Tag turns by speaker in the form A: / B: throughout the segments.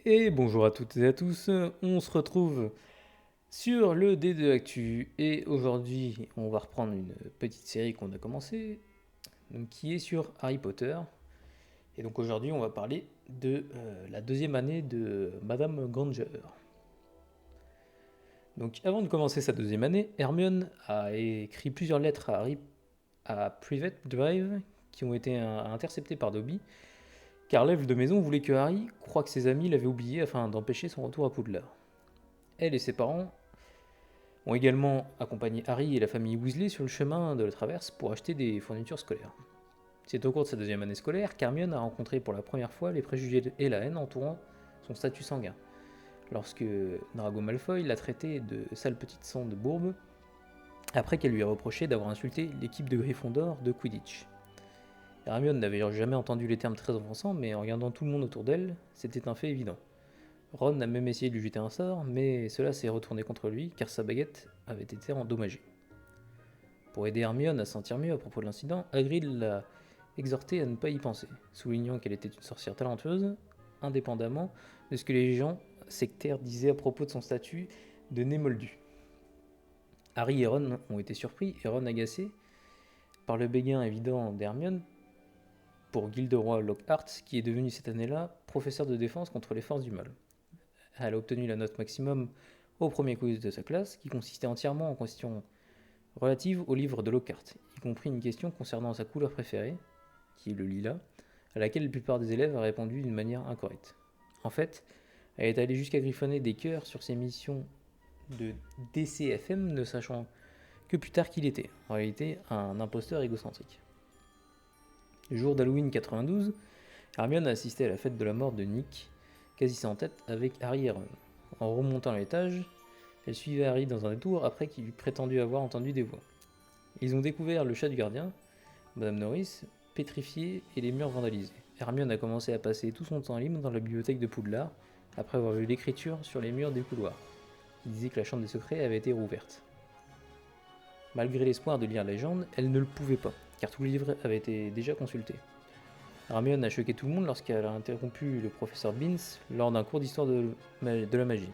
A: Et bonjour à toutes et à tous, on se retrouve sur le D2 Actu et aujourd'hui on va reprendre une petite série qu'on a commencée, donc, qui est sur Harry Potter. Et donc aujourd'hui on va parler de la deuxième année de Madame Granger. Donc avant de commencer sa deuxième année, Hermione a écrit plusieurs lettres à Harry à Private Drive qui ont été interceptées par Dobby, car l'elfe de maison voulait que Harry croie que ses amis l'avaient oublié afin d'empêcher son retour à Poudlard. Elle et ses parents ont également accompagné Harry et la famille Weasley sur le chemin de la traverse pour acheter des fournitures scolaires. C'est au cours de sa deuxième année scolaire qu'Hermione a rencontré pour la première fois les préjugés et la haine entourant son statut sanguin, lorsque Drago Malfoy l'a traité de sale petite sang de bourbe, après qu'elle lui ait reproché d'avoir insulté l'équipe de Gryffondor de Quidditch. Hermione n'avait jamais entendu les termes très offensants, mais en regardant tout le monde autour d'elle, c'était un fait évident. Ron a même essayé de lui jeter un sort, mais cela s'est retourné contre lui car sa baguette avait été endommagée. Pour aider Hermione à se sentir mieux à propos de l'incident, Hagrid l'a exhorté à ne pas y penser, soulignant qu'elle était une sorcière talentueuse, indépendamment de ce que les gens sectaires disaient à propos de son statut de nez moldu. Harry et Ron ont été surpris et Ron agacé par le béguin évident d'Hermione pour Gilderoy Lockhart, qui est devenu cette année-là professeur de défense contre les forces du mal. Elle a obtenu la note maximum au premier quiz de sa classe, qui consistait entièrement en questions relatives au livre de Lockhart, y compris une question concernant sa couleur préférée, qui est le lilas, à laquelle la plupart des élèves ont répondu d'une manière incorrecte. En fait, elle est allée jusqu'à griffonner des cœurs sur ses missions de DCFM, ne sachant que plus tard qu'il était, en réalité, un imposteur égocentrique. Le jour d'Halloween 92, Hermione a assisté à la fête de la mort de Nick, quasi sans tête, avec Harry et Ron. En remontant l'étage, elle suivait Harry dans un détour après qu'il eut prétendu avoir entendu des voix. Ils ont découvert le chat du gardien, Madame Norris, pétrifiée et les murs vandalisés. Hermione a commencé à passer tout son temps libre dans la bibliothèque de Poudlard, après avoir vu l'écriture sur les murs des couloirs, qui disait que la chambre des secrets avait été rouverte. Malgré l'espoir de lire la légende, elle ne le pouvait pas, car tout le livre avait été déjà consulté. Hermione a choqué tout le monde lorsqu'elle a interrompu le professeur Beans lors d'un cours d'histoire de la magie,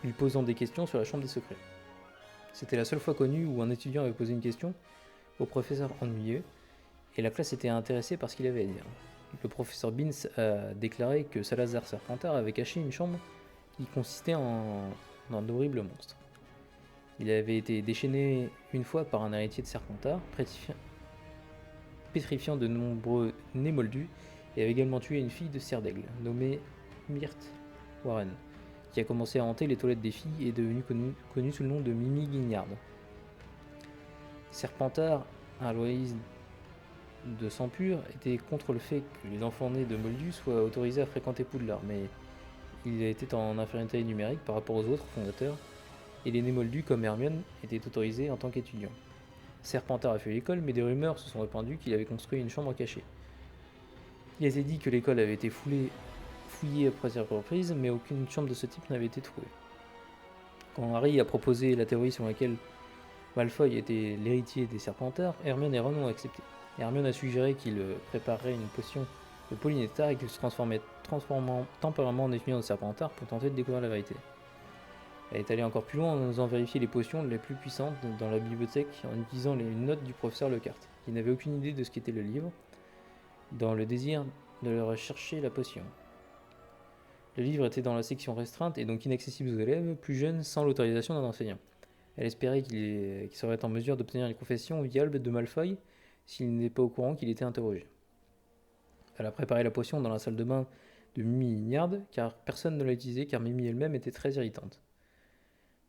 A: lui posant des questions sur la chambre des secrets. C'était la seule fois connue où un étudiant avait posé une question au professeur ennuyeux, et la classe était intéressée par ce qu'il avait à dire. Le professeur Beans a déclaré que Salazar Serpentard avait caché une chambre qui consistait en un horrible monstre. Il avait été déchaîné une fois par un héritier de Serpentard, pétrifiant de nombreux nez moldus, et avait également tué une fille de Serre d'Aigle, nommée Myrtle Warren, qui a commencé à hanter les toilettes des filles et est devenue connue sous le nom de Mimi Guignard. Serpentard, un loyaliste de sang pur, était contre le fait que les enfants nés de Moldus soient autorisés à fréquenter Poudlard, mais il était en infériorité numérique par rapport aux autres fondateurs, et les nés moldus comme Hermione étaient autorisés en tant qu'étudiants. Serpentard a fait l'école, mais des rumeurs se sont répandues qu'il avait construit une chambre cachée. Il a été dit que l'école avait été fouillée à plusieurs reprises, mais aucune chambre de ce type n'avait été trouvée. Quand Harry a proposé la théorie selon laquelle Malfoy était l'héritier des Serpentards, Hermione et Ron ont accepté. Hermione a suggéré qu'il préparerait une potion de polynectar et qu'il se transformant temporairement en étudiant de Serpentard pour tenter de découvrir la vérité. Elle est allée encore plus loin en osant vérifier les potions les plus puissantes dans la bibliothèque en utilisant les notes du professeur Lockhart, qui n'avait aucune idée de ce qu'était le livre, dans le désir de leur chercher la potion. Le livre était dans la section restreinte et donc inaccessible aux élèves plus jeunes sans l'autorisation d'un enseignant. Elle espérait qu'il serait en mesure d'obtenir les confessions viables de Malfoy s'il n'était pas au courant qu'il était interrogé. Elle a préparé la potion dans la salle de bain de Mimi Ignard, car personne ne l'a utilisée car Mimi elle-même était très irritante.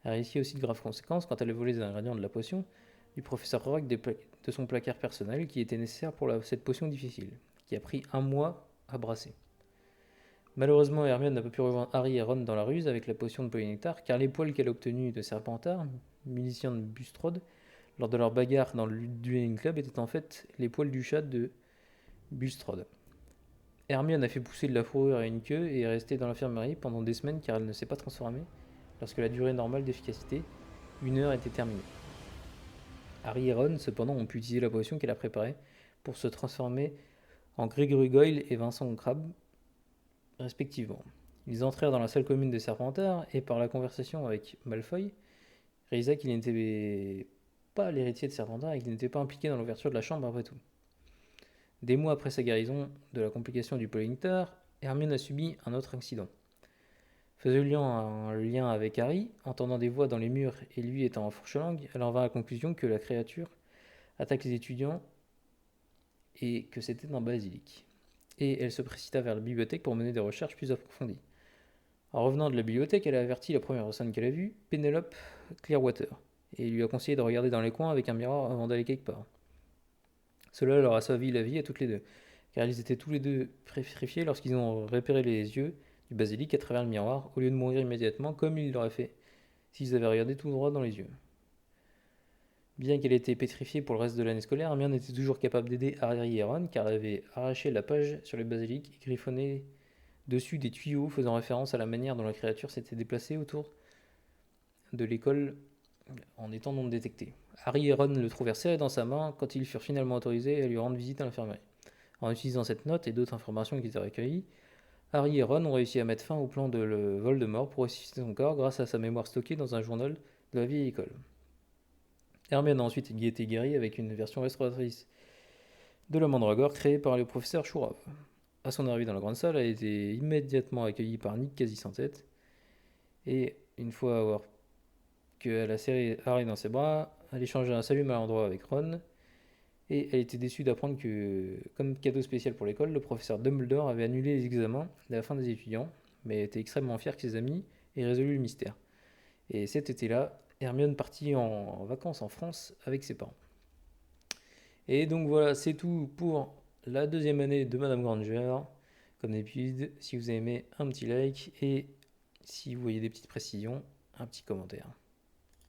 A: Elle a réussi aussi de graves conséquences quand elle a volé les ingrédients de la potion du professeur Rogue de son placard personnel qui était nécessaire pour cette potion difficile, qui a pris 1 mois à brasser. Malheureusement, Hermione n'a pas pu rejoindre Harry et Ron dans la ruse avec la potion de polynectar, car les poils qu'elle a obtenus de Serpentard, musicien de Bulstrode, lors de leur bagarre dans le Dueling Club, étaient en fait les poils du chat de Bulstrode. Hermione a fait pousser de la fourrure à une queue et est restée dans l'infirmerie pendant des semaines car elle ne s'est pas transformée lorsque la durée normale d'efficacité, 1 heure, était terminée. Harry et Ron, cependant, ont pu utiliser la potion qu'elle a préparée pour se transformer en Gregory Goyle et Vincent Crabbe, respectivement. Ils entrèrent dans la salle commune des Serpentards et par la conversation avec Malfoy, réalisa qu'il n'était pas l'héritier de Serpentard et qu'il n'était pas impliqué dans l'ouverture de la chambre après tout. Des mois après sa guérison de la complication du polynectar, Hermione a subi un autre accident. Faisant un lien avec Harry, entendant des voix dans les murs et lui étant en fourche-langue, elle en vint à la conclusion que la créature attaque les étudiants et que c'était un basilic. Et elle se précipita vers la bibliothèque pour mener des recherches plus approfondies. En revenant de la bibliothèque, elle a averti la première personne qu'elle a vue, Pénélope Clearwater, et lui a conseillé de regarder dans les coins avec un miroir avant d'aller quelque part. Cela leur a sauvé la vie à toutes les deux, car ils étaient tous les deux pétrifiés lorsqu'ils ont repéré les yeux du basilic à travers le miroir, au lieu de mourir immédiatement comme il l'aurait fait s'ils avaient regardé tout droit dans les yeux. Bien qu'elle ait été pétrifiée pour le reste de l'année scolaire, Hermione était toujours capable d'aider Harry et Ron, car elle avait arraché la page sur le basilic et griffonné dessus des tuyaux faisant référence à la manière dont la créature s'était déplacée autour de l'école en étant non détectée. Harry et Ron le trouvèrent serré dans sa main quand ils furent finalement autorisés à lui rendre visite à l'infirmerie. En utilisant cette note et d'autres informations qui étaient recueillies, Harry et Ron ont réussi à mettre fin au plan de Voldemort pour ressusciter son corps grâce à sa mémoire stockée dans un journal de la vieille école. Hermione a ensuite été guérie avec une version restauratrice de la mandragore créée par le professeur Chourov. À son arrivée dans la grande salle, elle a été immédiatement accueillie par Nick quasi sans tête, et une fois avoir qu'elle a serré Harry dans ses bras, elle échangea un salut maladroit avec Ron, et elle était déçue d'apprendre que, comme cadeau spécial pour l'école, le professeur Dumbledore avait annulé les examens à la fin des étudiants, mais elle était extrêmement fière que ses amis aient résolu le mystère. Et cet été-là, Hermione partit en vacances en France avec ses parents. Et donc voilà, c'est tout pour la deuxième année de Madame Granger. Comme d'habitude, si vous avez aimé, un petit like, et si vous voyez des petites précisions, un petit commentaire.